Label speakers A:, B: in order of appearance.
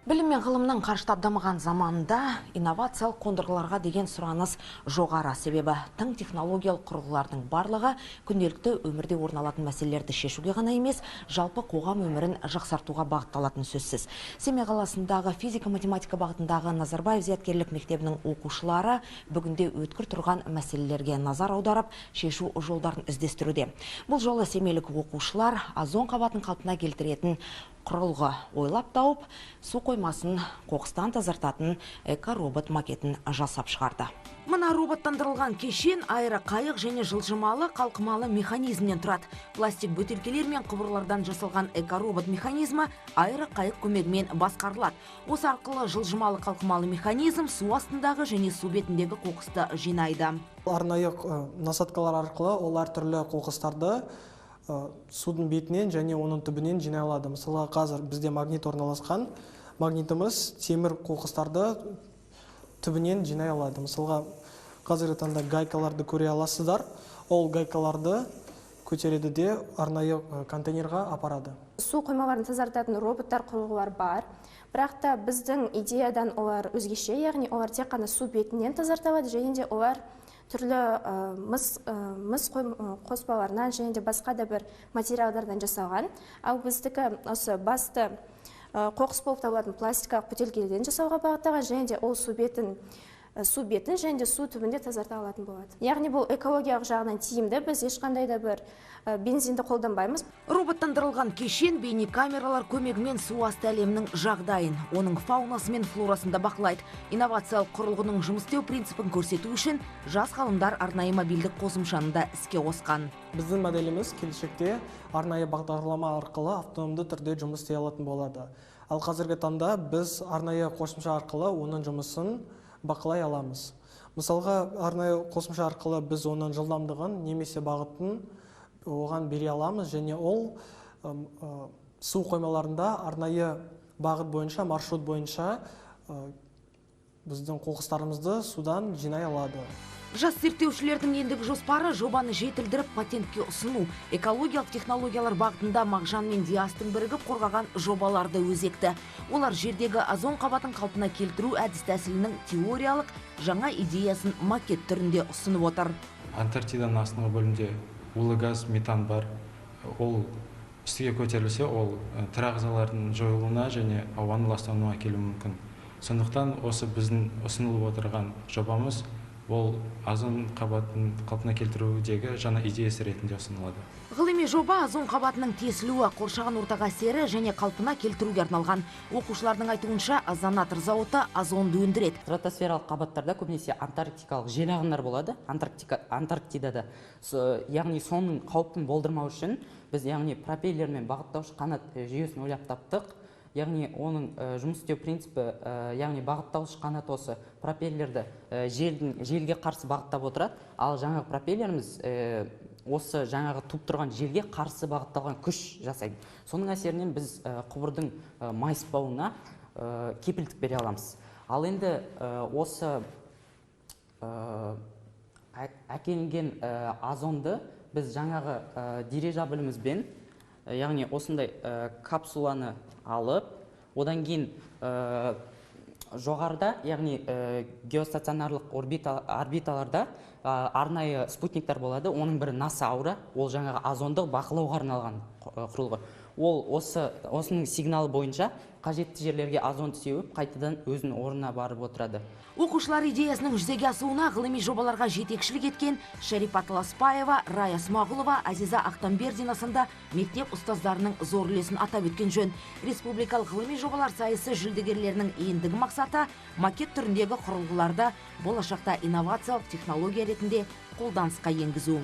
A: Білім мен ғылымның қарыштап дамыған заманында инновациялық қондырғыларға деген сұраныс жоғары. Себебі тың технологиялық құрылғылардың барлығы күнделікті өмірде орын алатын мәселелерді шешуге ғана емес, жалпы қоғам өмірін жақсартуға бағытталатын сөзсіз. Семей қаласындағы физика-математика бағытындағы Назарбаев зияткерлік мектебінің оқушылары бүгінде өткір тұрған мәселелерге назар аударып, шешу жолдарын іздестіруде. Бұл жолы семейлік оқушылар озон қабатын қалпына келтіретін құрылғы ойлап тауып, су қоймасын қоқыстан тазартатын эко-робот макетін жасап шығарды. Мына роботтандырылған кешен аэроқайық және жылжымалы қалқымалы механизмнен тұрады. Пластик бөтелкелер мен құбырлардан жасалған эко-робот механизмі аэроқайық көмегімен басқарылады. Осы арқылы жылжымалы қалқымалы механизм су астындағы және су бетіндегі қоқысты жинайды.
B: Арнайы насадкалар арқылы олар түрлі қоқыстарды судың бетінен және оның түбінен жинай алады. Мысалы, қазір бізде магнит орналасқан. Магнитіміз темір қоқыстарды түбінен жинай алады. Мысалға, қазіргі таңда гайкаларды көре аласыздар. Ол гайкаларды көтереді де арнайы контейнерға апарады.
C: Су қоймаларын тазартатын роботтар, құрылғылар бар. Бірақ та біздің идеядан олар өзгеше, яғни олар тек қана су бетінен тазартылады, және де олар түрлі мыс қоспаларынан және де басқа да бір материалдардан жасалған. Ал біздікі осы басты қоқыс болып табылатын пластикалық бөтелкелерден жасауға бағытталған, және де ол су бетін және де су түбінде тазарта алатын болады. Яғни бұл экологиялық жағынан тиімді, біз ешқандай да бір бензинді қолданбаймыз.
A: Роботтандырылған кешен бейнекамералар көмегімен су асты әлемінің жағдайын, оның фаунасы мен флорасында бақылайды. Инновациялық құрылғының жұмыс істеу принципін көрсету үшін жас ғалымдар арнайы мобильдік қосымшаны да іске қосқан.
B: Біздің моделіміз келешекте арнайы бағдарлама арқылы автономды түрде жұмыс істей алатын болады. Ал қазіргі таңда біз арнайы қосымша арқылы оның жұмысын бақылай аламыз. Мысалға, арнайы қосымша арқылы біз оның жылдамдығын немесе бағытын оған бере аламыз, және ол су қоймаларында арнайы бағыт бойынша, маршрут бойынша біздің қоқыстарымызды судан жинай алады.
A: Жас зерттеушілердің ендігі жоспары жобаны жетілдіріп патентке ұсыну. Экологиялық технологиялар бағытында Мағжан мен Диастың бірігіп қорғаған жобаларды өзекті. Олар жердегі озон қабатын қалпына келтіру әдіс тәсілінің теориялық жаңа идеясын макет түрінде ұсынып отыр.
D: Антарктиданың астыңғы бөлімде улы газ, метан бар. Ол үстіге көтерілсе, ол тірі ағзалардың жойылуына және ауаның ластануына әкелуі мүмкін. Сондықтан осы біздің ұсынылып отырған жобамыз ол озон қабатын қалпына келтірудегі жаңа идеясы ретінде ұсынылады.
A: Ғылыми жоба озон қабатының тесілуі, қоршаған ортаға әсері және қалпына келтіруге арналған. Оқушылардың айтуынша озонатор зауыты озонды өндіреді.
E: Стратосфералық қабаттарда көбінесе антарктикалық жел ағындар болады, Антарктидада. Яғни соның қауіпін болдырмау үшін біз яғни пропеллер мен бағыттаушы қанат жүйесін ойлап таптық. Яғни оның жұмыс істеу принципі, яғни бағыттаушы қанат осы пропеллерді желге қарсы бағыттап отырады, ал жаңағы пропеллеріміз осы жаңағы туып тұрған желге қарсы бағытталған күш жасайды. Соның әсерінен біз құбырдың майыспауына кепілдік бере аламыз. Ал енді осы әкелінген озонды біз жаңағы дирижаблімізбен, яғни осындай капсуланы алып, одан кейін жоғарыда, яғни геостационарлық орбиталарда арнайы спутниктер болады. Оның бірі NASA Aura, ол жаңағы озонды бақылауға арналған құрылғы. Ол осының сигналы бойынша қажетті жерлерге озон сеуіп, қайтадан өзінің орнына барып отырады.
A: Оқушылар идеясының жүзеге асуына ғылыми жобаларға жетекшілік еткен Шарипа Таласпаева, Рая Смағұлова, Азиза Ақтамбердина сынды мектеп ұстаздарының зор үлесін атап өткен жөн. Республикалық ғылыми жобалар сайысы жүлдегерлерінің ендігі мақсаты макет түріндегі құрылғыларды болашақта инновациялық технология ретінде қолданысқа енгізу.